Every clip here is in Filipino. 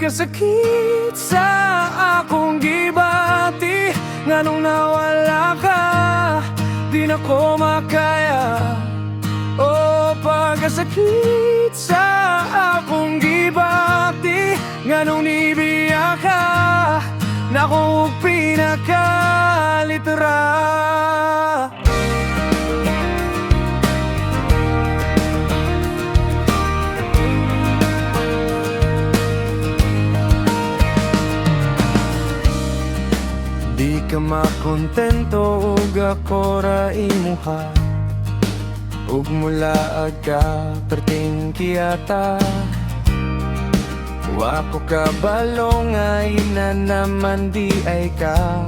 pagkasakit sa akong gibati, nganong nawala ka, di na ko makaya. O pagkasakit sa akong gibati, nganong nibiya ka, nako pinakalitra. Di ka makontento ug ako ra imuha, ug mula aga perting kiyata. Wa ko kabalo nga ina naman di ay ka,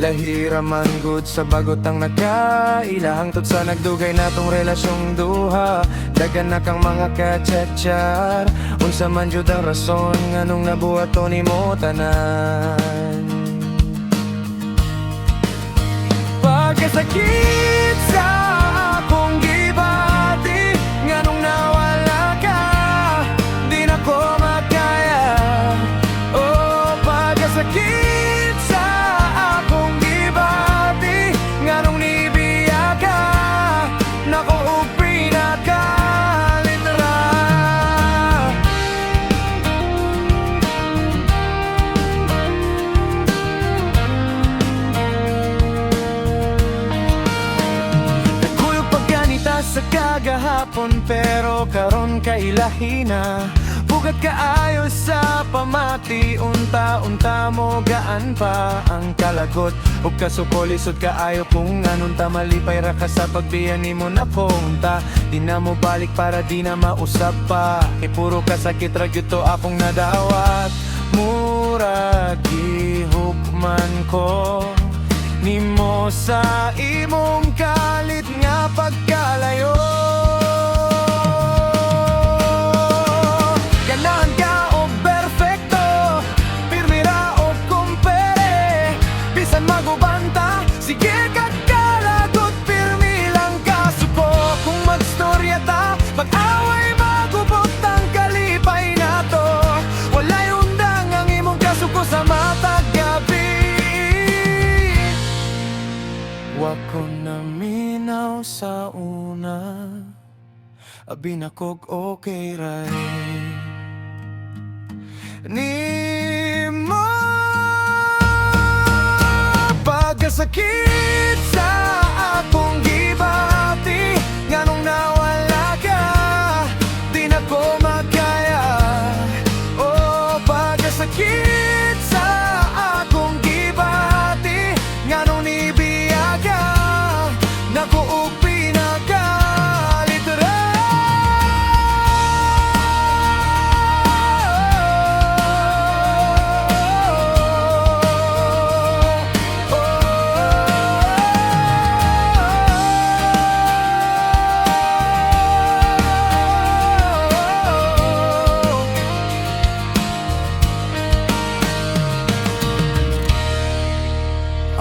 lahira man gud sa bagot ang nagkailahang tod sa nagdugay natong relasyong duha. Dagan na kang mga kachatchar, unsa man jud ang rason nganong nabuhaton nimo tanan. Pagkasakit sa akong gibati, nganong nawala ka, di na ko makaya. O pagkasakit sa akong gibati, nganong nibiya ka, nako ug pinakalitra. Sa kagahapon pero karon kay lahina, bugat kaayo sa pamati, unta-unta mo gaan pa ang kalagot. Ug kasukolisod kaayo kung anunta malipay ra ka sa pagbiyan nimo na punta. Di na mo balik para di na mausap pa, kay puro kasakit ra gyud to akong nadawat. Murag gihukman ko nimo sa imong kalit nga pagkalayo. Ganahan ka o perfecto, pirmi ra o kumpere, bisan magubanta, sige kagkalagot, pirmi lang ka suko. Kung magstorya ta, mag-away magubot ang kalipay nato, walay undang ang imong kasuko sa matag gabi. Wako na minaw sa una, abi na kog okay ray nimo. Pagkasakit sa akong gibati, nganong nawala ka, di na ko makaya. O pagkasakit sa akong gibati, nganong nibiya ka, nako ug pinakalitra.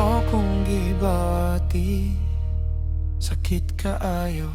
Akong gibati, sakit kaayo.